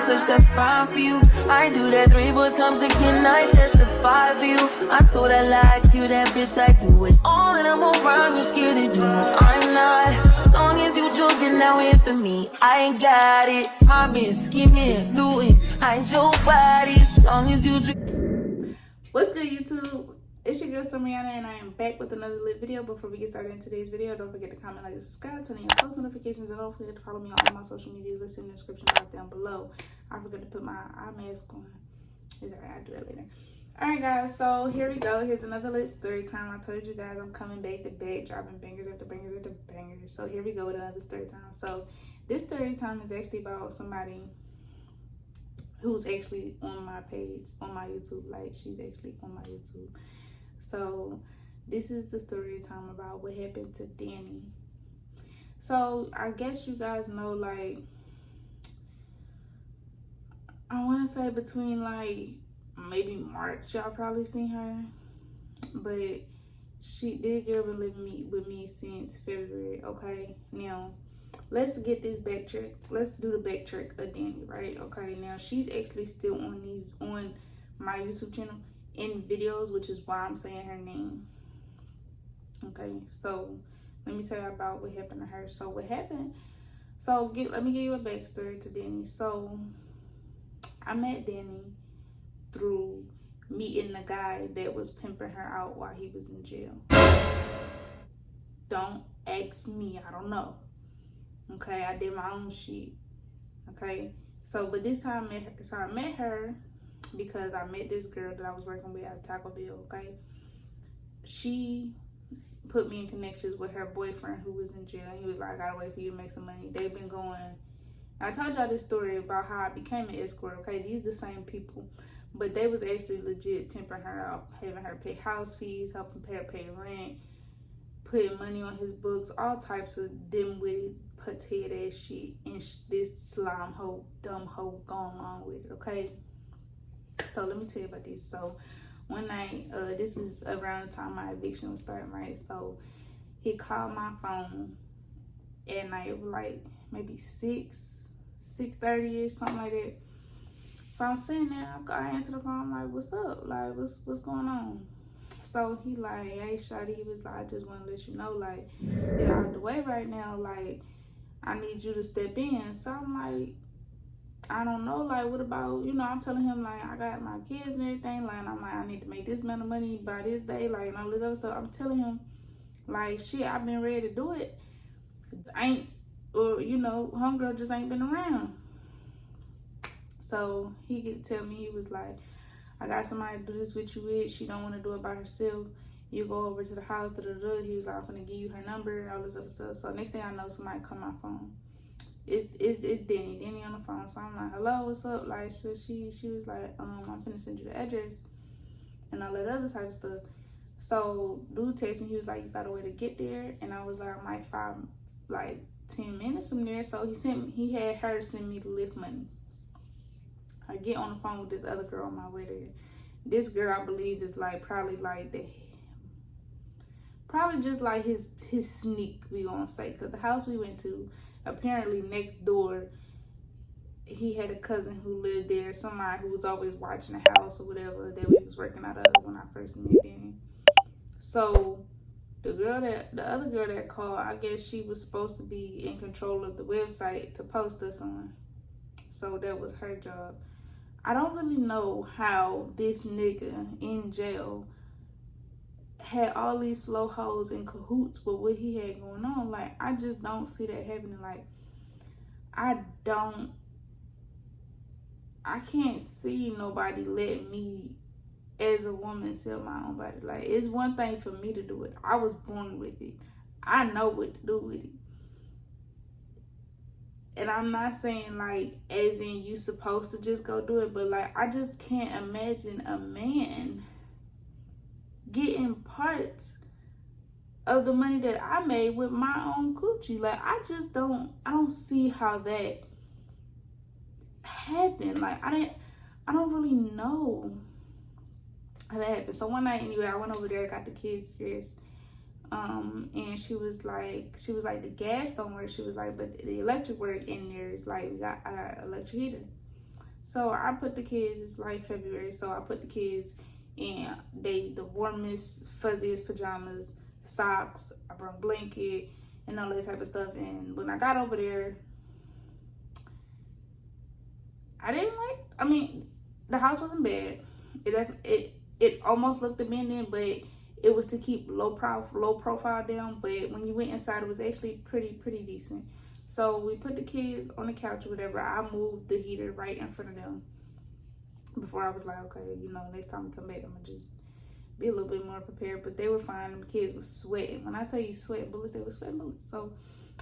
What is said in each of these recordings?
touch that fine for you. I do that 3-4 times again, I testify for you. I told I like you, that bitch, I do it. All that I'm around, you scared to do. I'm not. As long as you joking now in for me, I ain't got it. My bitch, skimming, do it. I ain't your body. As long as you drink. What's good, YouTube? It's your girl Stormiana, and I am back with another lit video. Before we get started in today's video, don't forget to comment, like, and subscribe, turn on your post notifications, and don't forget to follow me on all my social media listed in the description box down below. I forgot to put my eye mask on. It's alright, I'll do that later. Alright guys, so here we go. Here's another lit story time. I told you guys I'm coming back to back, dropping bangers after bangers after bangers. So here we go with another story time. So this story time is actually about somebody who's actually on my page, on my YouTube. Like, she's actually on my YouTube. So this is the story time about what happened to Danny. So I guess you guys know, like, I want to say between like maybe March, y'all probably seen her, but this girl been living with me since February. Okay, now let's get this backtrack. Let's do the backtrack of Danny, right? Okay, now she's actually still on my YouTube channel in videos, which is why I'm saying her name. Okay, so let me tell you about what happened to her. So what happened? So let me give you a backstory to Danny. So I met Danny through meeting the guy that was pimping her out while he was in jail. Don't ask me, I don't know. Okay, I did my own shit. Okay, so but this time I met her. So I met her because I met this girl that I was working with at Taco Bell. Okay, she put me in connections with her boyfriend who was in jail. He was like, I gotta wait for you to make some money. They've been going. I told y'all this story about how I became an escort. Okay, these the same people, but they was actually legit pimping her out, having her pay house fees, helping her pay rent, putting money on his books, all types of dim-witted, potato ass shit, and this slime hoe, dumb hoe going along with it. Okay, so let me tell you about this. So one night, this is around the time my eviction was starting, right? So he called my phone at night. It was like maybe 6:30ish, something like that. So I'm sitting there, I answer the phone, I'm like, what's up? Like, what's going on? So he like, hey, shawty, he was like, I just want to let you know, like, get out the way right now. Like, I need you to step in. So I'm like, I don't know, like, what about, I'm telling him, like, I got my kids and everything, like, and I'm like, I need to make this amount of money by this day, like, and all this other stuff. I'm telling him, like, shit, I've been ready to do it. Homegirl just ain't been around. So he could tell me, he was like, I got somebody to do this with you with. She don't want to do it by herself. You go over to the house, da-da-da. He was like, I'm gonna give you her number, all this other stuff. So next thing I know, somebody call my phone. It's Danny on the phone. So I'm like, hello, what's up? Like, so she was like, I'm finna send you the address and all that other type of stuff. So dude texted me, he was like, you got a way to get there? And I was like, I might 10 minutes from there. So he had her send me the Lyft money. I get on the phone with this other girl on my way there. This girl, I believe, is like probably just like his sneak, we gonna say, because the house we went to, apparently next door, he had a cousin who lived there, somebody who was always watching the house or whatever that we was working out of when I first met Danny. So the other girl that called, I guess she was supposed to be in control of the website to post us on. So that was her job. I don't really know how this nigga in jail had all these slow hoes in cahoots with what he had going on. Like, I just don't see that happening. Like, I can't see nobody let me, as a woman, sell my own body. Like, it's one thing for me to do it. I was born with it. I know what to do with it. And I'm not saying, like, as in you supposed to just go do it, but, like, I just can't imagine a man getting parts of the money that I made with my own coochie. Like, I don't see how that happened. Like, I don't really know how that happened. So one night, anyway, I went over there, got the kids dressed. And she was like, the gas don't work. She was like, but the electric work in there is like, I got electric heater. So I put the kids, it's like February, so I put the kids in the warmest, fuzziest pajamas, socks, I brought a blanket, and all that type of stuff. And when I got over there, I mean, the house wasn't bad. It almost looked abandoned, but it was to keep low profile down. But when you went inside, it was actually pretty decent. So we put the kids on the couch or whatever. I moved the heater right in front of them. Before I was like, okay, you know, next time we come back, I'm gonna just be a little bit more prepared. But they were fine. The kids were sweating. When I tell you sweat bullets, they were sweating bullets. So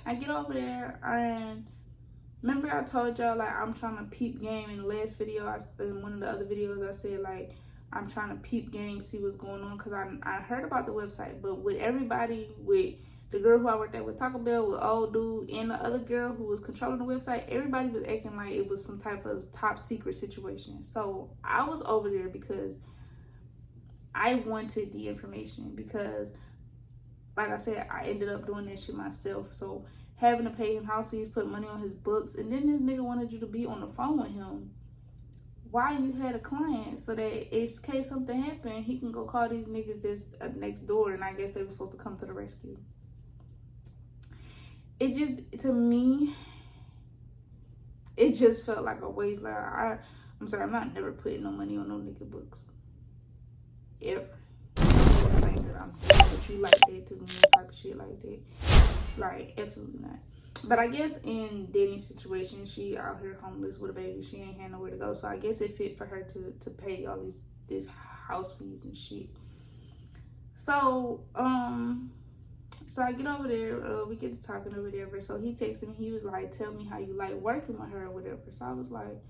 I get over there, and remember I told y'all like I'm trying to peep game in the last video. In one of the other videos, I said like I'm trying to peep game, see what's going on, because I heard about the website, but with everybody, with the girl who I worked at with Taco Bell, with old dude, and the other girl who was controlling the website, everybody was acting like it was some type of top secret situation. So I was over there because I wanted the information, because like I said, I ended up doing that shit myself. So having to pay him house fees, put money on his books, and then this nigga wanted you to be on the phone with him while you had a client, so that in case something happened, he can go call these niggas that's next door, and I guess they were supposed to come to the rescue. It just, to me, it just felt like a waste. Like I'm sorry, I'm not never putting no money on no nigga books, ever. Like that I'm doing with you like that, to me, type of shit like that. Like, absolutely not. But I guess in Danny's situation, she out here homeless with a baby. She ain't had nowhere to go. So I guess it fit for her to pay all this house fees and shit. So, so I get over there. We get to talking or whatever. So he texted me. He was like, tell me how you like working with her or whatever. So I was like,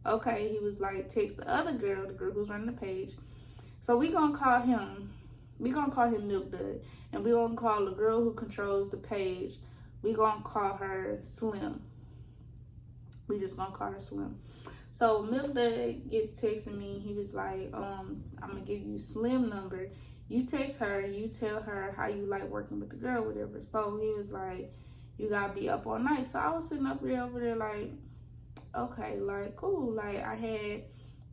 okay. He was like, text the other girl, the girl who's running the page. So we gonna call him. We gonna call him Milk Dud. And we gonna call the girl who controls the page, we gonna call her Slim. We just gonna call her Slim. So Milk Dud gets texting me. He was like, I'm gonna give you Slim number. You text her, you tell her how you like working with the girl, whatever. So he was like, you gotta be up all night. So I was sitting up there over there like, okay, like cool. Like I had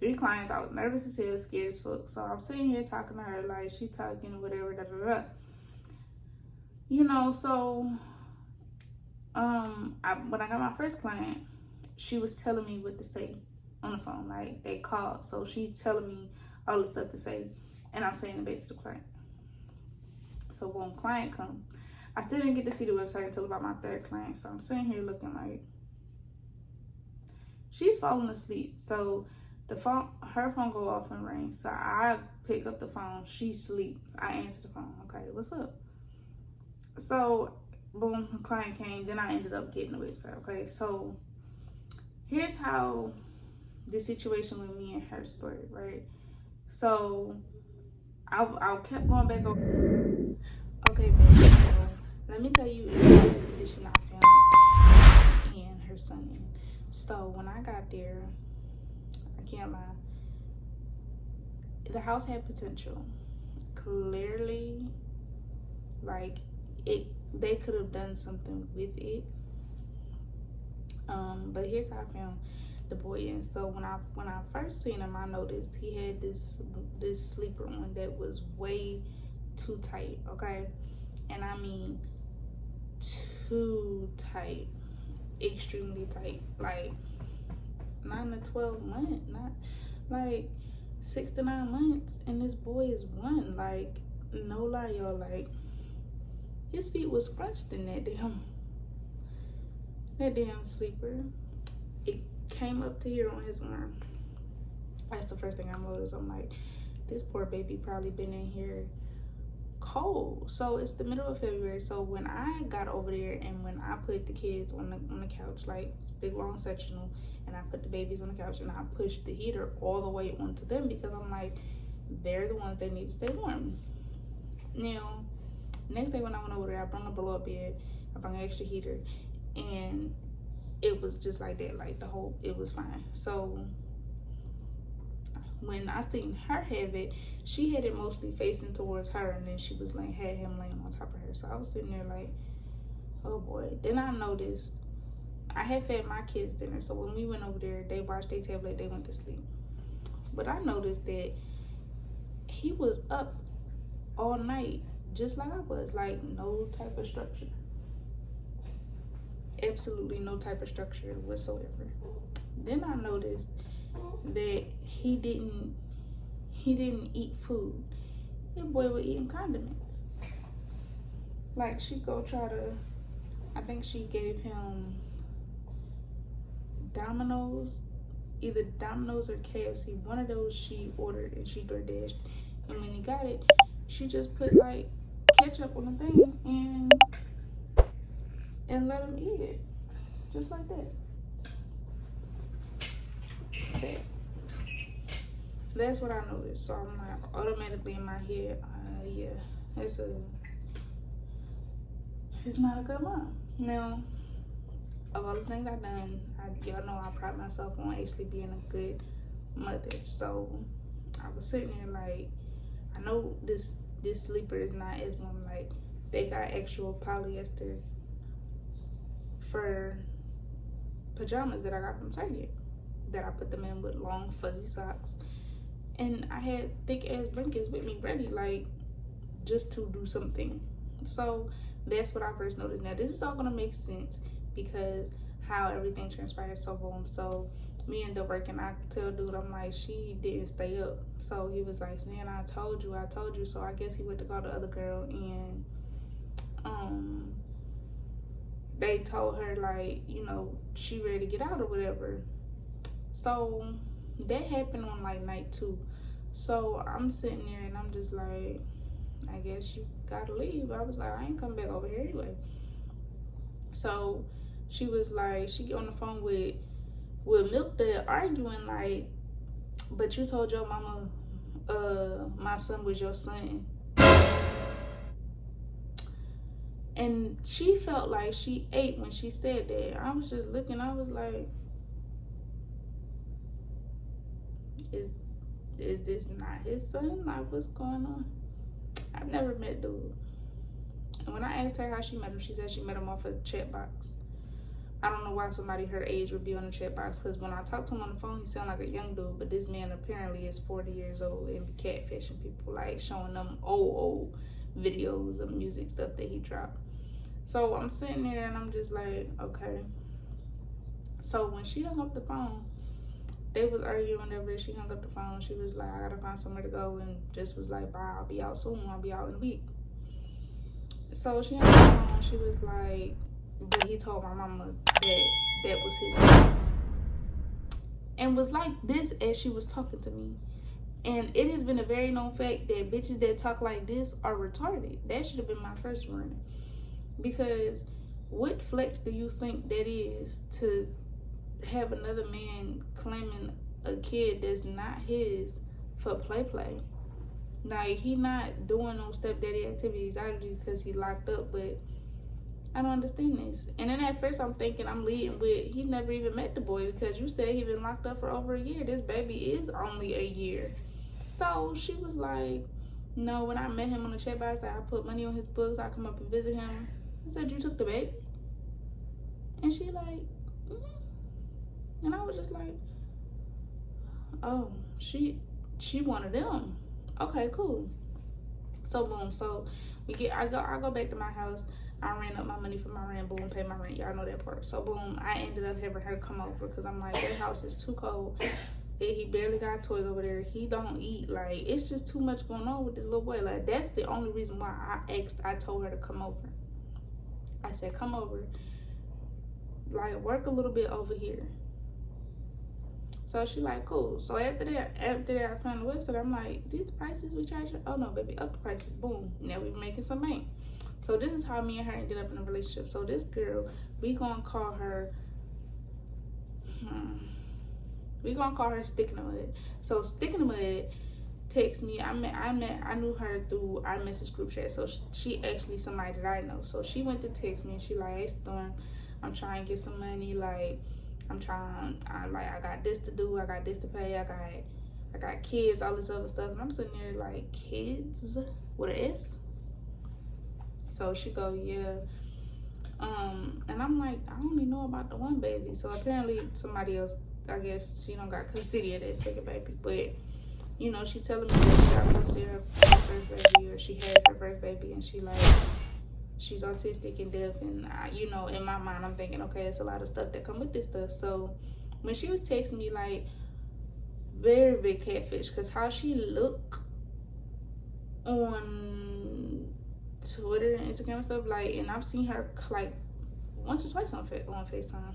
3 clients. I was nervous as hell, scared as fuck. So I'm sitting here talking to her like she talking whatever, You know, so when I got my first client, she was telling me what to say on the phone. Like they called, so she's telling me all the stuff to say, and I'm saying it back to the client. So when client come, I still didn't get to see the website until about my 3rd client. So I'm sitting here looking like she's falling asleep. So her phone go off and ring. So I pick up the phone. She sleep. I answer the phone. Okay, what's up? So boom, the client came. Then I ended up getting the website. Okay, so here's how the situation with me and her story, right? So I kept going back over. Okay, baby, so let me tell you the condition I found and her son in. So when I got there, I can't lie, the house had potential. Clearly, like they could have done something with it. But here's how I found the boy in. So when I first seen him, I noticed he had this sleeper on that was way too tight, okay? And I mean too tight, extremely tight. Like 9 to 12 months, not like 6 to 9 months, and this boy is 1. Like, no lie, y'all, like his feet was scrunched in that damn sleeper. It came up to here on his arm. That's the first thing I noticed. I'm like, this poor baby probably been in here cold. So it's the middle of February. So when I got over there and when I put the kids on the couch, like big long sectional, and I put the babies on the couch and I pushed the heater all the way onto them, because I'm like, they're the ones that need to stay warm. Now, next day when I went over there, I brought a blow up bed, I brought an extra heater, and it was just like that. Like it was fine. So when I seen her have it, she had it mostly facing towards her, and then she was like, had him laying on top of her. So I was sitting there like, oh boy. Then I noticed I had fed my kids dinner, so when we went over there, they watched their tablet, they went to sleep. But I noticed that he was up all night, just like I was, like no type of structure. Absolutely no type of structure whatsoever. Then I noticed that he didn't eat food. That boy was eating condiments. Like she go try to, I think she gave him Domino's, either Domino's or KFC. One of those she ordered and she DoorDashed. And when he got it, she just put like ketchup on the thing and let him eat it. Just like that. Okay. That's what I noticed. So I'm like automatically in my head, yeah, it's not a good mom. Now, of all the things I've done, y'all know I pride myself on actually being a good mother. So I was sitting there like, I know this sleeper is not as one, like they got actual polyester fur pajamas that I got from Target, that I put them in with long fuzzy socks, and I had thick ass blankets with me ready, like just to do something. So that's what I first noticed. Now this is all gonna make sense because how everything transpired. So boom, so me end up working. I tell dude, I'm like, she didn't stay up. So he was like, man, I told you. So I guess he went to call the other girl, and they told her like, you know, she ready to get out or whatever. So that happened on like night 2. So I'm sitting there and I'm just like, I guess you gotta leave. I was like, I ain't coming back over here anyway. So she was like, she get on the phone with Milk Dad arguing like, but you told your mama my son was your son. And she felt like she ate when she said that. I was just looking, I was like, is this not his son? Like, what's going on? I've never met dude. And when I asked her how she met him, she said she met him off a chat box. I don't know why somebody her age would be on the chat box, because when I talked to him on the phone, he sounded like a young dude, but this man apparently is 40 years old and be catfishing people, like showing them old videos of music stuff that he dropped. So I'm sitting there and I'm just like, okay. So when she hung up the phone, they was arguing whenever she hung up the phone. She was like, I gotta find somewhere to go, and just was like, bye, I'll be out soon. I'll be out in a week. So she hung up the phone. She was like, but he told my mama that was his son. And was like this as she was talking to me. And it has been a very known fact that bitches that talk like this are retarded. That should have been my first warning. Because what flex do you think that is to have another man claiming a kid that's not his for play? Like, he not doing no stepdaddy activities either because he locked up, but I don't understand this. And then at first I'm thinking I'm leading with, he never even met the boy, because you said he been locked up for over a year. This baby is only a year. So she was like, no, when I met him on the chat box, like, I put money on his books, I come up and visit him. I said, you took the baby? And she like, and I was just like, oh, she one of them. Okay, cool. So boom, so I go back to my house. I ran up my money for my rent, boom, pay my rent. Y'all know that part. So boom, I ended up having her come over because I'm like, that house is too cold. He barely got toys over there. He don't eat. Like, it's just too much going on with this little boy. Like, that's the only reason why I told her to come over. I said, come over, like, work a little bit over here. So she like, cool. So after that, I found the website. I'm like, these prices we charge her? Oh no, baby, up the prices. Boom. Now we making some bank. So this is how me and her ended up in a relationship. So this girl, we gonna call her Stick in the Mud. So Stick in the Mud text me. I knew her through our message group chat. So she actually somebody that I know. So she went to text me and she like, hey Storm, I'm trying to get some money. Like, I got this to do. I got this to pay. I got kids, all this other stuff. And I'm sitting there like, kids with an S? So she go, yeah, And I'm like, I only know about the one baby. So apparently somebody else, I guess she don't got custody of that second baby. But, you know, she telling me that she got custody of her first baby, or she has her first baby, and she's autistic and deaf. And you know, in my mind, I'm thinking, okay, it's a lot of stuff that come with this stuff. So when she was texting me, like, very big catfish, because how she look on Twitter and Instagram and stuff, like, and I've seen her like once or twice on FaceTime.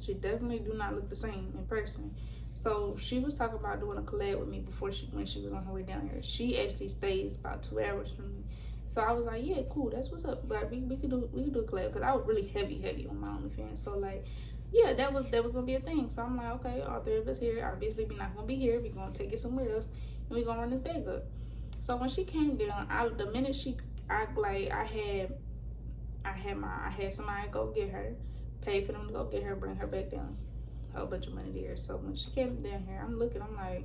She definitely do not look the same in person. So she was talking about doing a collab with me when she was on her way down here. She actually stays about 2 hours from me. So I was like, yeah, cool, that's what's up. Like we could do a collab, because I was really heavy on my OnlyFans. So like, yeah, that was gonna be a thing. So I'm like, okay, all three of us here. Obviously, we're not gonna be here. We're gonna take it somewhere else, and we're gonna run this bag up. So when she came down, the minute I had somebody go get her, pay for them to go get her, bring her back down, a whole bunch of money there. So when she came down here, I'm looking, I'm like,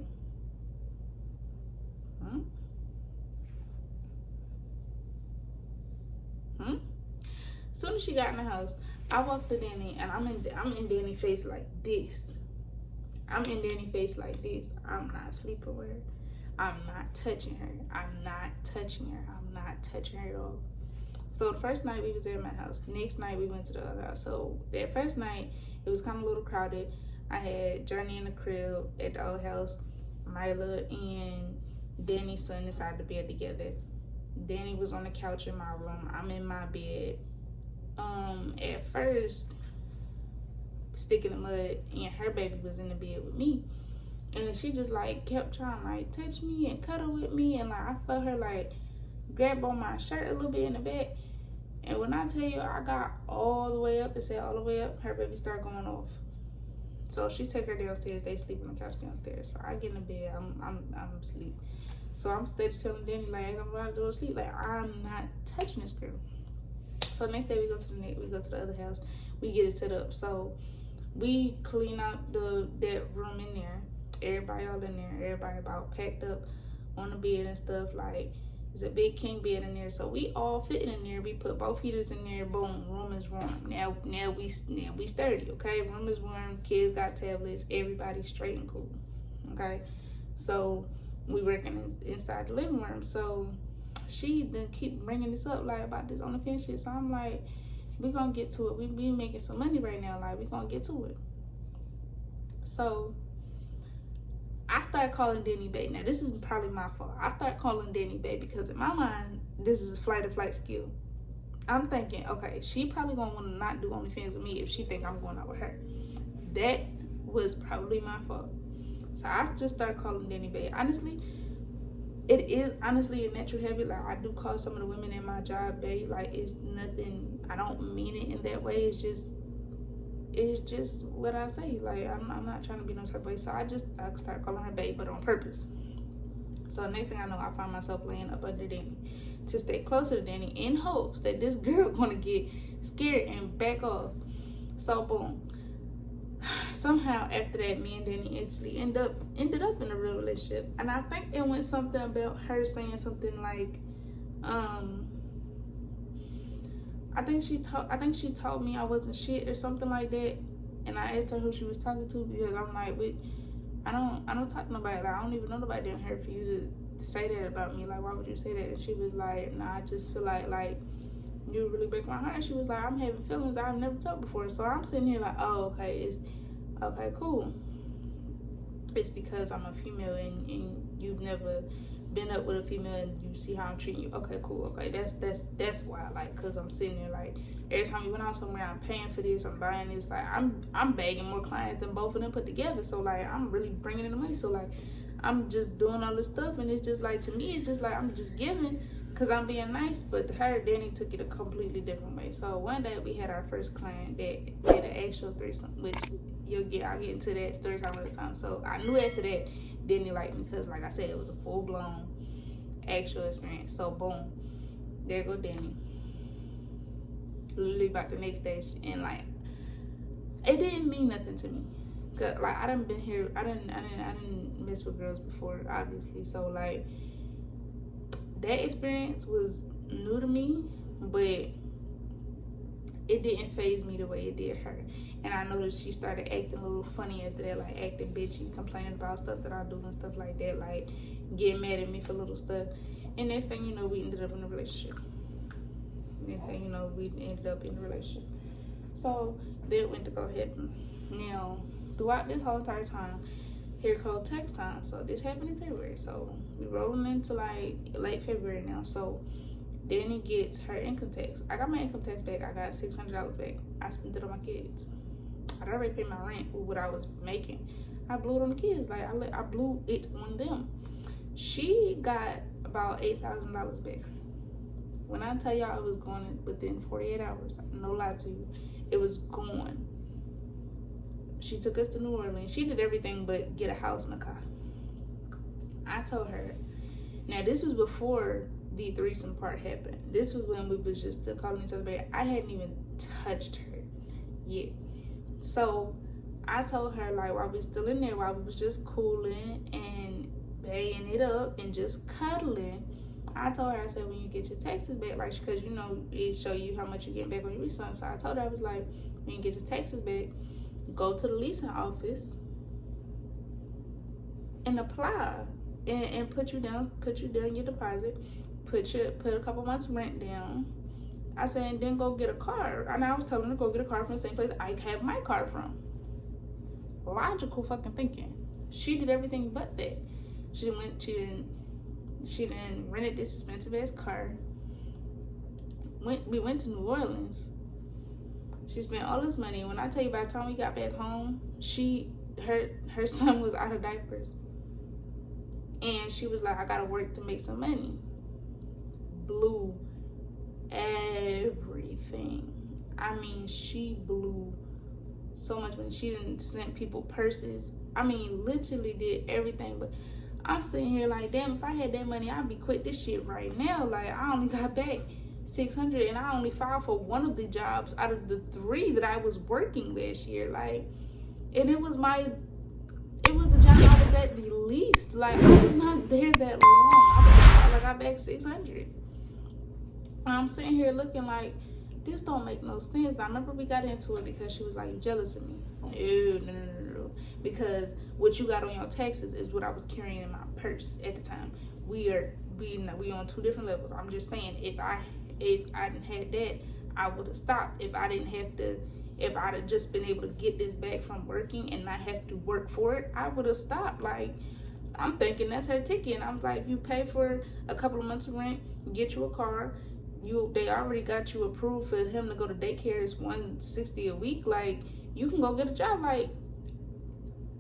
As soon as she got in the house, I walked to Danny, and I'm in Danny's face like this. I'm in Danny's face like this. I'm not sleeping with her. I'm not touching her. I'm not touching her. I'm not touching her at all. So the first night we was at my house. Next night we went to the other house. So that first night, it was kind of a little crowded. I had Journey in the crib at the old house. Mila and Danny's son inside the bed together. Danny was on the couch in my room. I'm in my bed. At first, Stick in the Mud and her baby was in the bed with me. And she just like kept trying to like touch me and cuddle with me, and like I felt her like grab on my shirt a little bit in the back. And when I tell you I got all the way up, it said all the way up, her baby started going off. So she took her downstairs. They sleep on the couch downstairs. So I get in the bed. I'm asleep. So I'm steady telling Danny like I'm about to go to sleep. Like I'm not touching this girl. So next day we go to the other house. We get it set up. So we clean out that room in there. Everybody all in there. Everybody about packed up on the bed and stuff. Like it's a big king bed in there. So we all fitting in there. We put both heaters in there. Boom, room is warm. Now we sturdy. Okay, room is warm. Kids got tablets. Everybody's straight and cool. Okay, so we working inside the living room. So she then keep bringing this up like about this OnlyFans shit. So I'm like, we gonna get to it. We making some money right now. Like we gonna get to it. So I started calling Danny Bae. Now this is probably my fault. I started calling Danny Bae because in my mind, this is a flight skill. I'm thinking, okay, she probably gonna want to not do OnlyFans with me if she think I'm going out with her. That was probably my fault. So I just started calling Danny Bae. Honestly, it is honestly a natural habit. Like I do call some of the women in my job Bae. Like it's nothing. I don't mean it in that way. It's just what I say. Like I'm not trying to be no type of way. So I start calling her Bae, but on purpose. So next thing I know, I find myself laying up under Danny to stay closer to Danny in hopes that this girl gonna get scared and back off. So boom. Somehow after that, me and Danny actually ended up in a real relationship. And I think it went something about her saying something like, I think she told me I wasn't shit or something like that. And I asked her who she was talking to, because I'm like, I don't talk to nobody. Like I don't even know nobody down here for you to say that about me. Like why would you say that? And she was like, nah, I just feel like you really break my heart. She was like, I'm having feelings I've never felt before. So I'm sitting here like, oh, okay, it's okay, cool. It's because I'm a female and you've never been up with a female and you see how I'm treating you. Okay, cool. Okay, that's why. Like, cause I'm sitting there like every time we went out somewhere, I'm paying for this, I'm buying this. Like I'm bagging more clients than both of them put together. So like I'm really bringing in the money. So like I'm just doing all this stuff, and it's just like, to me, it's just like I'm just giving. Cause I'm being nice, but her, Danny took it a completely different way. So one day we had our first client that had an actual threesome, which I'll get into that story time another time. So I knew after that Danny liked me, because like I said, it was a full blown actual experience. So boom, there go Danny. Literally about the next day, and like it didn't mean nothing to me, cause like I didn't mess with girls before, obviously. So like that experience was new to me, but it didn't faze me the way it did her. And I noticed she started acting a little funny after that, like acting bitchy, complaining about stuff that I do and stuff like that, like getting mad at me for little stuff. And next thing you know, we ended up in a relationship. Next thing you know, we ended up in a relationship. So that went to go happen. Now, throughout this whole entire time, here comes text time. So this happened in February. So we rolling into like late February now. So then it gets her income tax. I got my income tax back. I got $600 back. I spent it on my kids. I'd already paid my rent with what I was making. I blew it on the kids. Like I blew it on them. She got about $8,000 back. When I tell y'all it was gone within 48 hours, no lie to you, it was gone. She took us to New Orleans. She did everything but get a house and a car. I told her, now this was before the threesome part happened. This was when we was just still calling each other back. I hadn't even touched her yet. So I told her, like, while we still in there, while we was just cooling and baying it up and just cuddling, I told her, I said, when you get your taxes back, like, because, you know, it show you how much you get back on your refund. So I told her, I was like, when you get your taxes back, go to the leasing office and apply and put you down your deposit, put a couple months rent down. I said, and then go get a car. And I was telling her to go get a car from the same place I have my car from. Logical fucking thinking. She did everything but that. She then rented this expensive ass car. We went to New Orleans. She spent all this money. When I tell you, by the time we got back home, her son was out of diapers. And she was like, I gotta work to make some money. Blew everything. I mean, she blew so much money. She didn't send people purses. I mean, literally did everything. But I'm sitting here like, damn, if I had that money, I'd be quit this shit right now. Like, I only got back $600 and I only filed for one of the jobs out of the 3 that I was working last year. Like, and it was the job I was at the least. Like, I was not there that long. I got back $600. I'm sitting here looking like, this don't make no sense. I remember we got into it because she was like, you jealous of me? No. Because what you got on your taxes is what I was carrying in my purse at the time. We on 2 different levels. I'm just saying, if I didn't had that, I would have stopped. If I'd have just been able to get this back from working and not have to work for it, I would have stopped. Like, I'm thinking that's her ticket. And I'm like, you pay for a couple of months of rent, get you a car. They already got you approved for him to go to daycare. It's $160 a week. Like, you can go get a job. Like,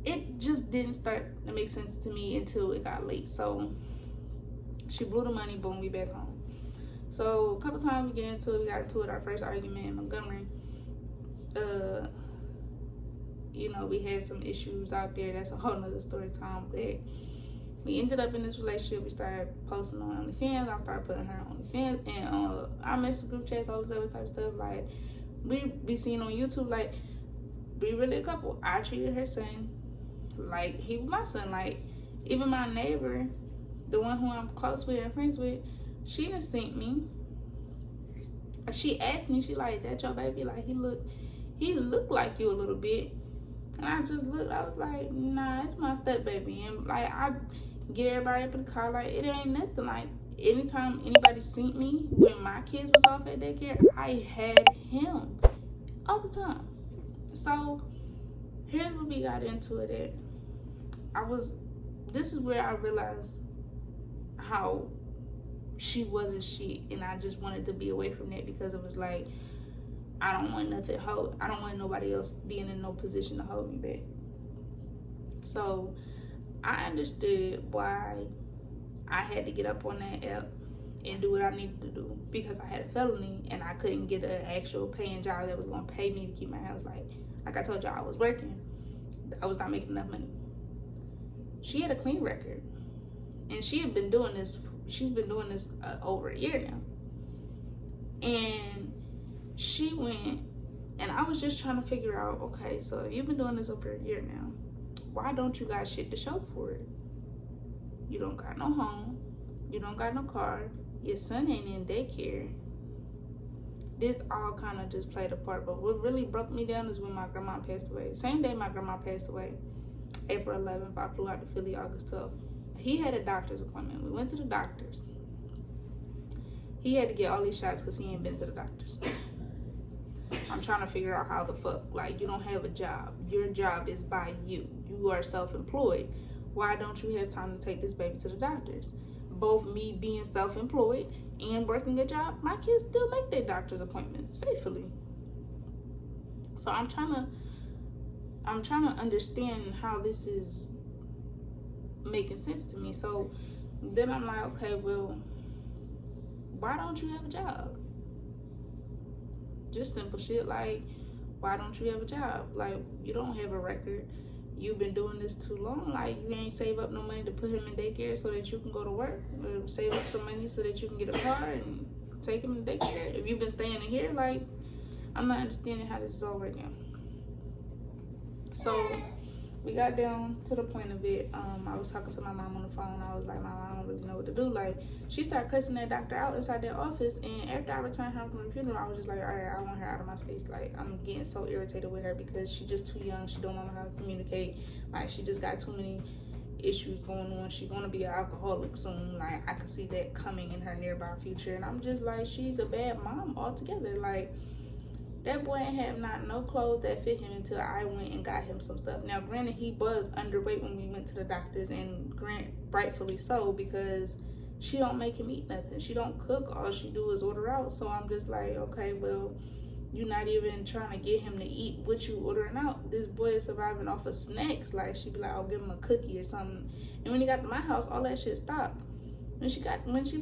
it just didn't start to make sense to me until it got late. So she blew the money. Boom, we back home. So a couple times we got into it. Our first argument in Montgomery. You know, we had some issues out there. That's a whole nother story time. But we ended up in this relationship. We started posting on OnlyFans. I started putting her on OnlyFans. And our message group chats, all this other type of stuff. Like, we be seen on YouTube. Like, we really a couple. I treated her son like he was my son. Like, even my neighbor, the one who I'm close with and friends with, she done seen me. She asked me, she like, that your baby? Like, he looked like you a little bit. And I just looked, I was like, nah, it's my step baby. And like, I get everybody up in the car, like, it ain't nothing. Like, anytime anybody seen me when my kids was off at daycare, I had him all the time. So here's what we got into it at. This is where I realized how she wasn't shit, and I just wanted to be away from that because it was like, I don't want nobody else being in no position to hold me back. So I understood why I had to get up on that app and do what I needed to do, because I had a felony and I couldn't get an actual paying job that was going to pay me to keep my house. Like I told y'all, I was working. I was not making enough money. She had a clean record, and she's been doing this over a year now. And she went, and I was just trying to figure out, okay, so you've been doing this over a year now. Why don't you got shit to show for it? You don't got no home. You don't got no car. Your son ain't in daycare. this all kind of just played a part. But what really broke me down is when my grandma passed away. Same day my grandma passed away, April 11th, I flew out to Philly August 12th. He had a doctor's appointment. We went to the doctor's. He had to get all these shots because he ain't been to the doctor's. I'm trying to figure out how the fuck, like, you don't have a job. Your job is by you. You are self-employed. Why don't you have time to take this baby to the doctor's? Both me being self-employed and working a job, my kids still make their doctor's appointments faithfully. So I'm trying to understand how this is making sense to me. So then I'm like, okay, well, why don't you have a job? Just simple shit like, why don't you have a job? Like, you don't have a record. You've been doing this too long. Like, you ain't save up no money to put him in daycare so that you can go to work, or save up some money so that you can get a car and take him to daycare. If you've been staying in here, like, I'm not understanding how this is all working. So we got down to the point of it. I was talking to my mom on the phone. I was like, Mom, I don't really know what to do. Like, she started cussing that doctor out inside their office. And after I returned home from the funeral, I was just like, all right, I want her out of my space. Like, I'm getting so irritated with her because she's just too young. She don't know how to communicate. Like, she just got too many issues going on. She's going to be an alcoholic soon. Like, I could see that coming in her nearby future. And I'm just like, she's a bad mom altogether. Like, that boy ain't have no clothes that fit him until I went and got him some stuff. Now, granted, he was underweight when we went to the doctors, and rightfully so, because she don't make him eat nothing. She don't cook. All she do is order out. So I'm just like, okay, well, you're not even trying to get him to eat what you ordering out. This boy is surviving off of snacks. Like, she'd be like, I'll give him a cookie or something. And when he got to my house, all that shit stopped. When she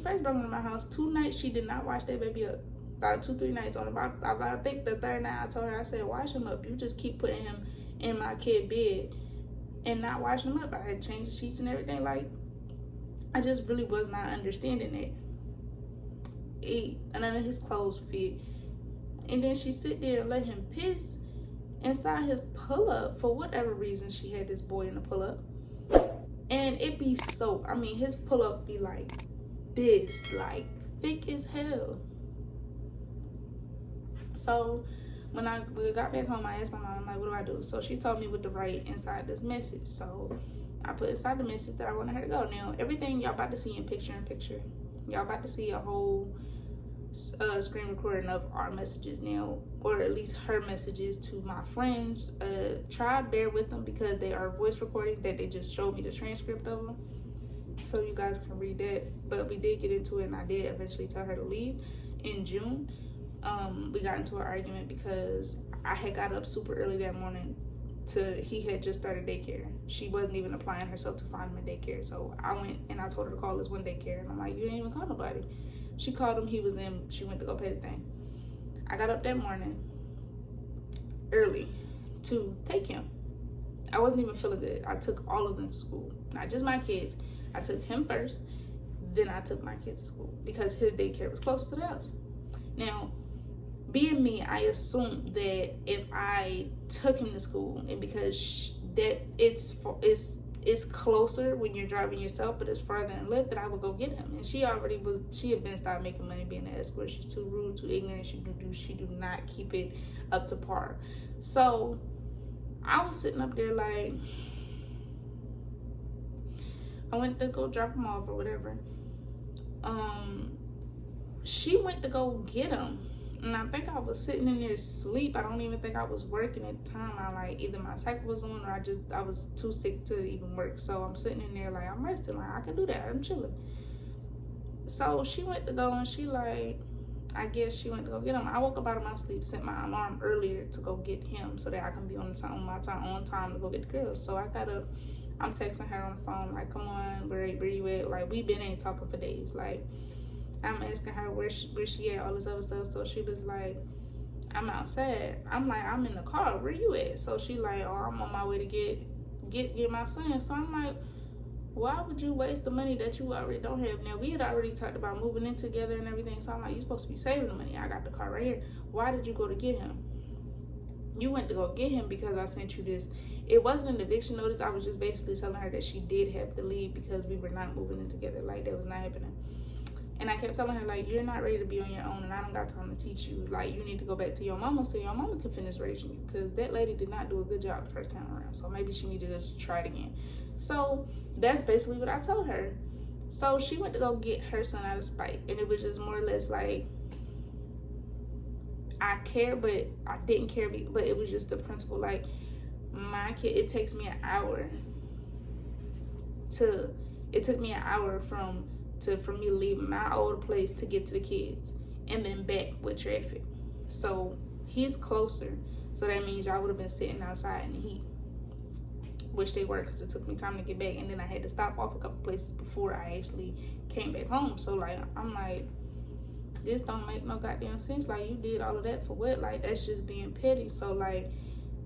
first brought him to my house, 2 nights she did not wash that baby up. About 2-3 nights on about I think the 3rd night I told her, I said, wash him up. You just keep putting him in my kid bed and not washing him up. I had changed the sheets and everything. Like, I just really was not understanding that. None of his clothes fit. And then she sit there and let him piss inside his pull-up. For whatever reason, she had this boy in the pull-up. And it be so, I mean, his pull-up be like this, like thick as hell. So when we got back home, I asked my mom, I'm like, what do I do? So she told me what to write inside this message. So I put inside the message that I wanted her to go. Now, everything y'all about to see in picture. Y'all about to see a whole screen recording of our messages now, or at least her messages to my friends. Try bear with them because they are voice recordings that they just showed me the transcript of them, so you guys can read that. But we did get into it, and I did eventually tell her to leave in June. We got into an argument because I had got up super early that morning. He had just started daycare. She wasn't even applying herself to find him a daycare. So I went and I told her to call this one daycare, and I'm like, you didn't even call nobody. She called him, he was in, she went to go pay the thing. I got up that morning early to take him. I wasn't even feeling good. I took all of them to school, not just my kids. I took him first, then I took my kids to school because his daycare was close to the house. Now, being me, I assumed that if I took him to school, and because it's closer when you're driving yourself, but it's further in Lyft, that I would go get him. And she had been stopped making money being an escort. She's too rude, too ignorant. She do not keep it up to par. So I was sitting up there like, I went to go drop him off or whatever. She went to go get him. And I think I was sitting in there asleep. I don't even think I was working at the time. Either my cycle was on, or I was too sick to even work. So I'm sitting in there like, I'm resting. Like, I can do that. I'm chilling. So she went to go, and I guess she went to go get him. I woke up out of my sleep, set my alarm earlier to go get him so that I can be on time to go get the girls. So I got up. I'm texting her on the phone like, come on, where you at? Like, we been ain't talking for days. Like, I'm asking her where she at, all this other stuff. So she was like, I'm outside. I'm like, I'm in the car. Where you at? So she like, oh, I'm on my way to get my son. So I'm like, why would you waste the money that you already don't have? Now, we had already talked about moving in together and everything. So I'm like, you're supposed to be saving the money. I got the car right here. Why did you go to get him? You went to go get him because I sent you this. It wasn't an eviction notice. I was just basically telling her that she did have to leave because we were not moving in together. Like, that was not happening. And I kept telling her, like, you're not ready to be on your own, and I don't got time to teach you. Like, you need to go back to your mama so your mama can finish raising you, because that lady did not do a good job the first time around. So maybe she needed to just try it again. So that's basically what I told her. So she went to go get her son out of spite, and it was just more or less like, I care, but I didn't care, but it was just the principle. Like, my kid, it takes me an hour for me to leave my old place to get to the kids, and then back with traffic. So he's closer, so that means y'all would have been sitting outside in the heat, which they were, because it took me time to get back, and then I had to stop off a couple places before I actually came back home. So like, I'm like, this don't make no goddamn sense. Like, you did all of that for what? Like, that's just being petty. So like,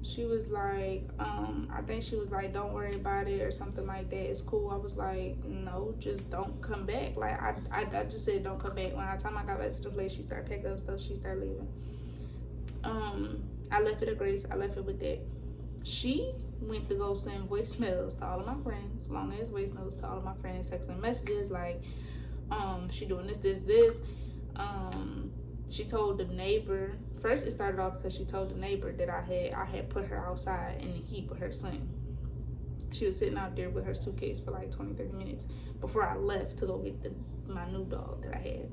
she was like, I think she was like, don't worry about it or something like that. It's cool. I was like, no, just don't come back. Like, I just said don't come back. When the time I got back to the place, she started packing up stuff. She started leaving. I left it a grace. I left it with that. She went to go send voicemails to all of my friends, long ass voice notes to all of my friends, texting messages like, she doing this. She told the neighbor. First, it started off because she told the neighbor that I had put her outside in the heat with her son. She was sitting out there with her suitcase for like 20-30 minutes before I left to go get my new dog that I had.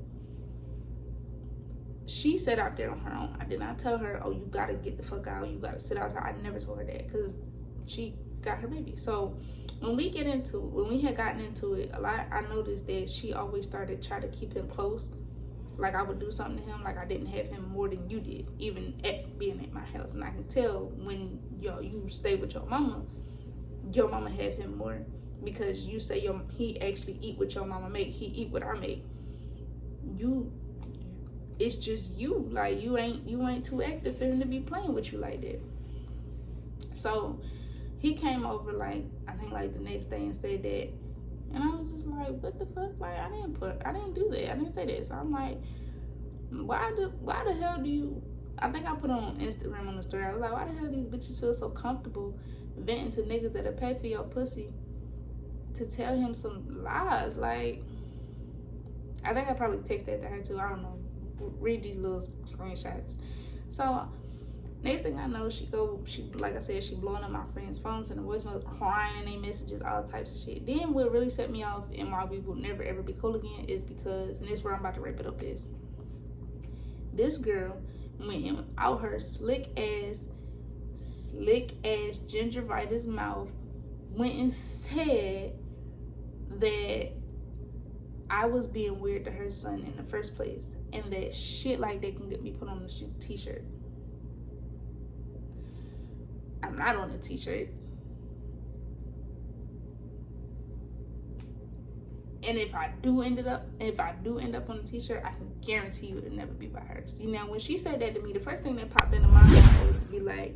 She sat out there on her own. I did not tell her, oh, you gotta get the fuck out, you gotta sit outside. I never told her that, because she got her baby. So when we had gotten into it a lot, I noticed that she always started trying to keep him close. Like, I would do something to him, like I didn't have him more than you did, even at being at my house. And I can tell when you stay with your mama have him more, because you say he actually eat what your mama make, he eat what I make. It's just you. Like, you ain't too active for him to be playing with you like that. So he came over, like, I think like the next day, and said that. And I was just like, what the fuck? Like, I didn't do that. I didn't say that. So I'm like, why the hell do you, I think I put on Instagram on the story, I was like, why the hell these bitches feel so comfortable venting to niggas that'll pay for your pussy to tell him some lies? Like, I think I probably texted that to her too. I don't know. Read these little screenshots. So next thing I know, she like I said, she blowing up my friends' phones and the voicemail, crying in their messages, all types of shit. Then what really set me off and why we will never ever be cool again is because, and this is where I'm about to wrap it up, this girl went out her slick ass gingivitis mouth, went and said that I was being weird to her son in the first place, and that shit like that can get me put on a t-shirt. I'm not on a t-shirt. And if I do end up on a t-shirt, I can guarantee you it'll never be by her. See, now when she said that to me, the first thing that popped into my mind was to be like,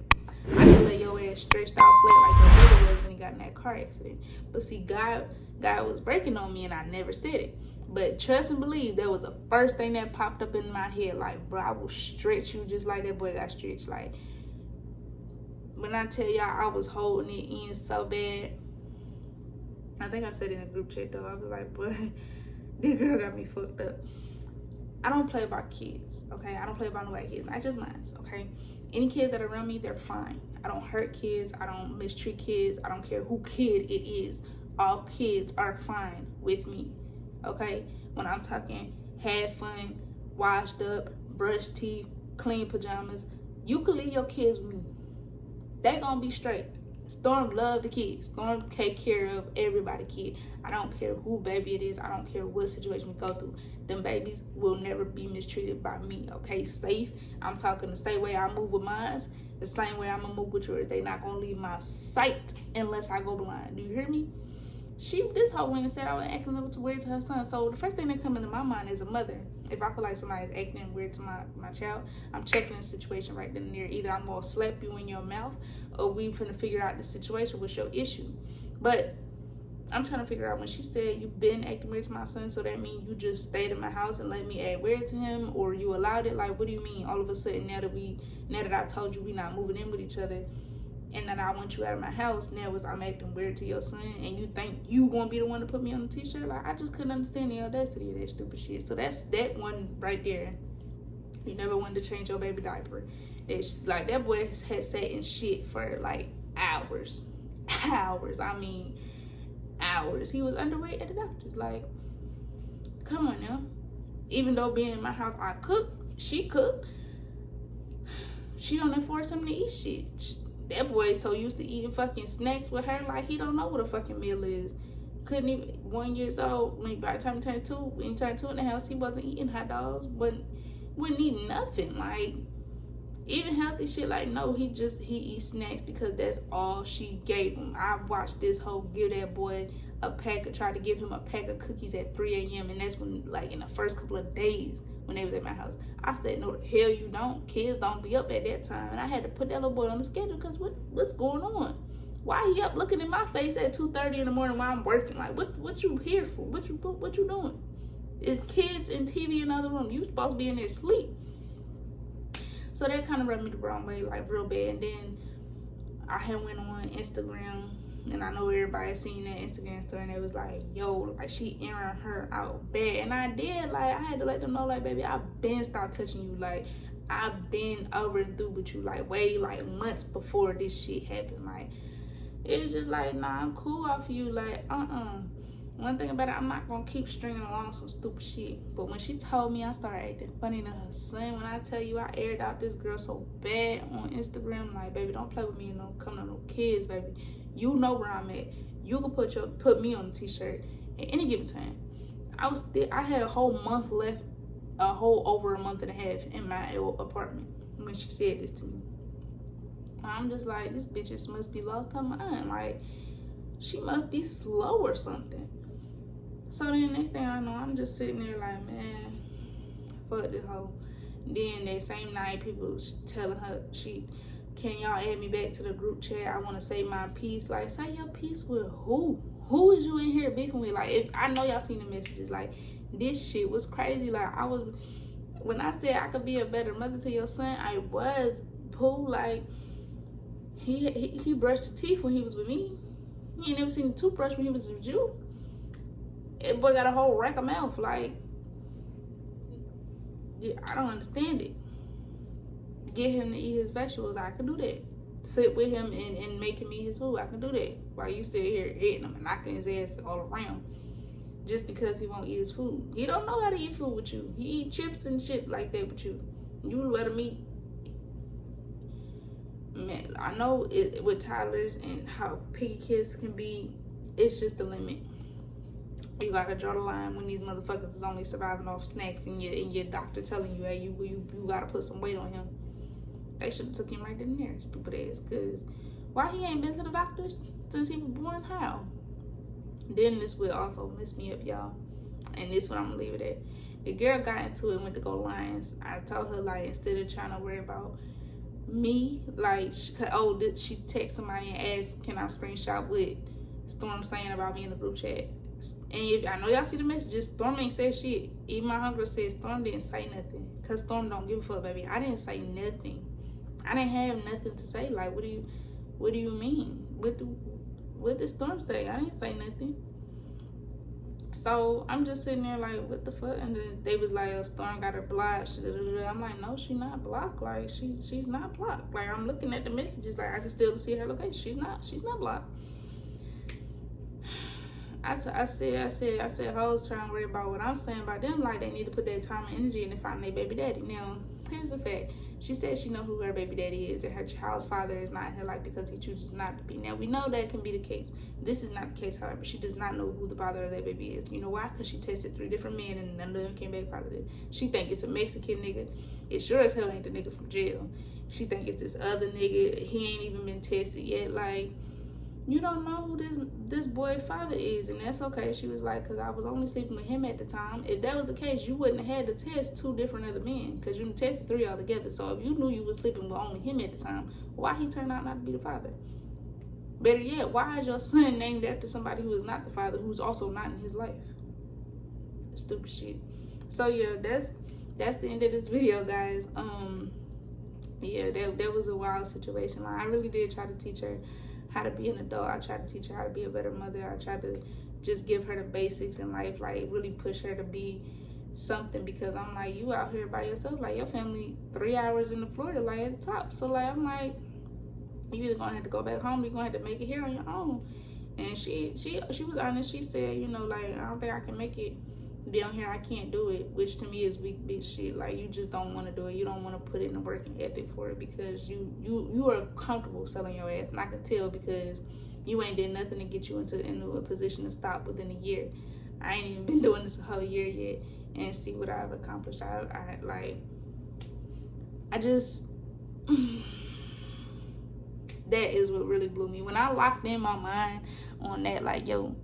I can let your ass stretched out flat like your brother was when he got in that car accident. But see, God was breaking on me, and I never said it. But trust and believe, that was the first thing that popped up in my head. Like, bro, I will stretch you just like that boy got stretched. Like, when I tell y'all, I was holding it in so bad. I think I said in a group chat though, I was like, boy, this girl got me fucked up. I don't play about kids, okay? I don't play about nobody kids, not just mine, okay? Any kids that are around me, they're fine. I don't hurt kids. I don't mistreat kids. I don't care who kid it is. All kids are fine with me, okay? When I'm talking had fun, washed up, brushed teeth, clean pajamas, you can leave your kids with me. They gonna be straight. Storm love the kids. Storm take care of everybody kid. I don't care who baby it is. I don't care what situation we go through. Them babies will never be mistreated by me, okay? Safe. I'm talking the same way I move with mine, the same way I'm gonna move with yours. They not gonna leave my sight unless I go blind. Do you hear me? This whole went and said I was acting a little too weird to her son. So the first thing that come into my mind as a mother, if I feel like somebody's acting weird to my child, I'm checking the situation right then and there. Either I'm gonna slap you in your mouth, or we finna figure out the situation, what's your issue. But I'm trying to figure out, when she said you've been acting weird to my son, so that means you just stayed in my house and let me act weird to him, or you allowed it? Like, what do you mean all of a sudden now that I told you we not moving in with each other, and then I want you out of my house. Now I'm acting weird to your son, and you think you gonna be the one to put me on the t-shirt? Like, I just couldn't understand the audacity of that stupid shit. So that's that one right there. You never wanted to change your baby diaper. Like, that boy had sat in shit for like hours. I mean, hours. He was underweight at the doctor's. Like, come on now. Even though being in my house, I cook, she cooked. She don't enforce him to eat shit. That boy is so used to eating fucking snacks with her, like he don't know what a fucking meal is. Couldn't even, 1 year old, maybe by the time he turned 2, when he turned 2 in the house, he wasn't eating hot dogs, wouldn't eat nothing. Like, even healthy shit, like, no, he eats snacks because that's all she gave him. I watched this hoe give that boy try to give him a pack of cookies at 3 a.m. And that's when, like, in the first couple of days when they was at my house, I said, no, the hell you don't. Kids don't be up at that time. And I had to put that little boy on the schedule because what's going on? Why he up looking in my face at 2:30 in the morning while I'm working? Like, what you here for? What you doing? It's kids and TV in the other room. You supposed to be in there asleep. So that kind of rubbed me the wrong way, like, real bad. And then I had went on Instagram, and I know everybody seen that Instagram story, and it was like, yo, like, she airing her out bad. And I did, like, I had to let them know, like, baby, I've been stopped touching you. Like, I've been over and through with you, like, way, like, months before this shit happened. Like, it was just like, nah, I'm cool off you. Like, One thing about it, I'm not gonna keep stringing along some stupid shit. But when she told me, I started acting funny to her son. When I tell you, I aired out this girl so bad on Instagram, like, baby, don't play with me and don't come to no kids, baby. You know where I'm at. You can put me on the t-shirt at any given time. I had a whole month left, over a month and a half in my apartment when she said this to me. I'm just like, this bitch just must be lost her mind. Like, she must be slow or something. So then next thing I know, I'm just sitting there like, man, fuck this hoe. Then that same night, people was telling her, can y'all add me back to the group chat? I want to say my piece. Like, say your piece with who? Who is you in here beefing with? Like, I know y'all seen the messages. Like, this shit was crazy. Like, when I said I could be a better mother to your son, I was. Pooh, like, he brushed his teeth when he was with me. You ain't never seen a toothbrush when he was with you. That boy got a whole rack of mouth. Like, yeah, I don't understand it. Get him to eat his vegetables, I can do that. Sit with him and make him eat his food, I can do that. While you sit here hitting him and knocking his ass all around. Just because he won't eat his food. He don't know how to eat food with you. He eat chips and shit like that with you. You let him eat. Man, I know it with toddlers and how picky kids can be. It's just the limit. You gotta draw the line when these motherfuckers is only surviving off snacks and your doctor telling you, hey, you gotta put some weight on him. They should have took him right then and there, stupid ass. Cause why he ain't been to the doctors since he was born? How? Then this will also mess me up, y'all. And this one I'm gonna leave it at. The girl got into it and went to go to Lions. I told her, like, instead of trying to worry about me, like, she text somebody and asked, can I screenshot what Storm saying about me in the group chat? And I know y'all see the messages. Storm ain't said shit. Even my hunger said Storm didn't say nothing. Cause Storm don't give a fuck, baby. I didn't say nothing. I didn't have nothing to say. Like, what do you mean? What did Storm say? I didn't say nothing. So I'm just sitting there like, what the fuck? And then they was like, Storm got her blocked. I'm like, no, she's not blocked. Like, she's not blocked. Like, I'm looking at the messages. Like, I can still see her location. She's not blocked. I said, hoes trying to worry about what I'm saying about them. Like, they need to put their time and energy into finding their baby daddy. Now, here's the fact. She said she know who her baby daddy is, and her child's father is not in her life because he chooses not to be. Now, we know that can be the case. This is not the case, however. She does not know who the father of that baby is. You know why? Because she tested 3 different men, and none of them came back positive. She think it's a Mexican nigga. It sure as hell ain't the nigga from jail. She think it's this other nigga. He ain't even been tested yet. Like, you don't know who this boy's father is, and that's okay. She was like, because I was only sleeping with him at the time. If that was the case, you wouldn't have had to test 2 different other men, because you tested 3 altogether. So if you knew you was sleeping with only him at the time, why he turned out not to be the father? Better yet, why is your son named after somebody who is not the father, who's also not in his life? Stupid shit. So yeah, that's the end of this video, guys. yeah, that was a wild situation. Like, I really did try to teach her how to be an adult. I tried to teach her how to be a better mother. I tried to just give her the basics in life, like really push her to be something, because I'm like, you out here by yourself, like your family 3 hours in the Florida, like at the top. So like, I'm like, you either gonna have to go back home, you're gonna have to make it here on your own. And she was honest. She said, you know, like, I don't think I can make it down here. I can't do it, which to me is weak bitch shit. Like, you just don't want to do it. You don't want to put in the work and ethic for it, because you are comfortable selling your ass, and I can tell, because you ain't did nothing to get you into a position to stop within a year. I ain't even been doing this a whole year yet, and see what I've accomplished. I just that is what really blew me. When I locked in my mind on that, like, yo,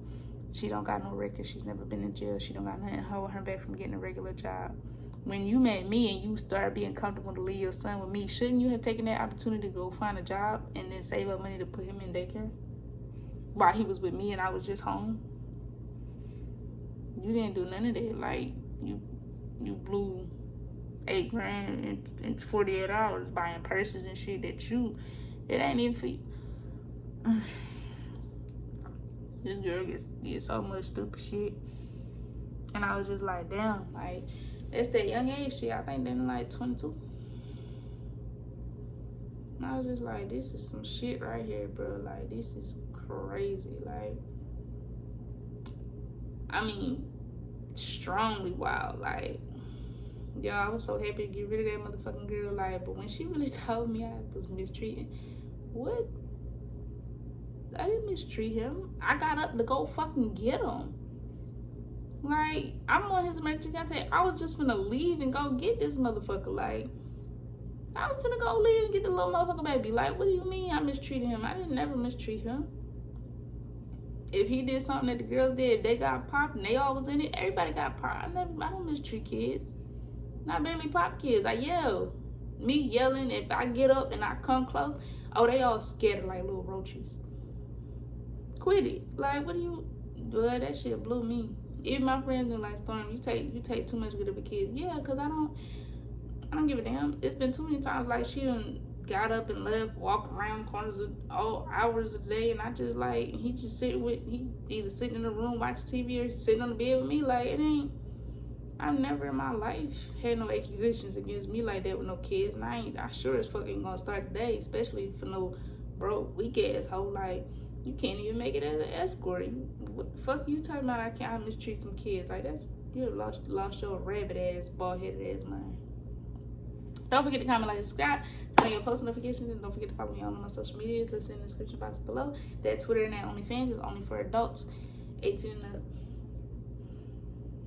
she don't got no record, she's never been in jail, she don't got nothing holding her back from getting a regular job. When you met me and you started being comfortable to leave your son with me, shouldn't you have taken that opportunity to go find a job and then save up money to put him in daycare while he was with me and I was just home? You didn't do none of that. Like, you blew $8 grand in 48 hours buying purses and shit that it ain't even for you. This girl gets so much stupid shit. And I was just like, damn, like, that's that young age shit. I think they're like 22. And I was just like, this is some shit right here, bro. Like, this is crazy. Like, I mean, strongly wild. Like, yo, I was so happy to get rid of that motherfucking girl. Like, but when she really told me I was mistreating, what? I didn't mistreat him. I got up to go fucking get him. Like, I'm on his emergency contact. I was just finna leave and go get this motherfucker. Like, I was finna go leave and get the little motherfucker baby. Like, what do you mean I mistreated him? I didn't never mistreat him. If he did something that the girls did, if they got popped and they all was in it, everybody got popped. I don't mistreat kids. Not barely pop kids. I yell. Me yelling, if I get up and I come close, oh, they all scared like little roaches. Quit it. Like, what do you, boy, that shit blew me. Even my friends are like, Storm, you take too much good of a kid. Yeah, because I don't give a damn. It's been too many times, like, she done got up and left, walked around corners of all hours of the day, and I just, like, he either sitting in the room watching TV or sitting on the bed with me. Like, I've never in my life had no accusations against me like that with no kids, and I sure as fuck ain't gonna start today, especially for no broke, weak ass hoe. Like, you can't even make it as an escort. What the fuck you talking about? I mistreat some kids. Like, you lost your rabbit ass, bald headed ass mind. Don't forget to comment, like, and subscribe, turn on your post notifications, and don't forget to follow me on my social medias. Listen in the description box below. That Twitter and that OnlyFans is only for adults 18 and up.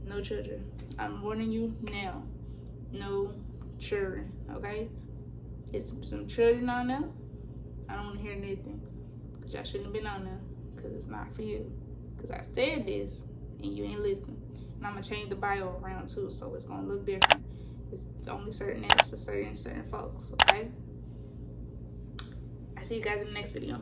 No children. I'm warning you now. No children, okay? It's some children on there. I don't want to hear anything. Because y'all shouldn't have been on there. Because it's not for you. Because I said this, and you ain't listening. And I'm going to change the bio around, too, so it's going to look different. It's only certain apps for certain folks, okay? I see you guys in the next video.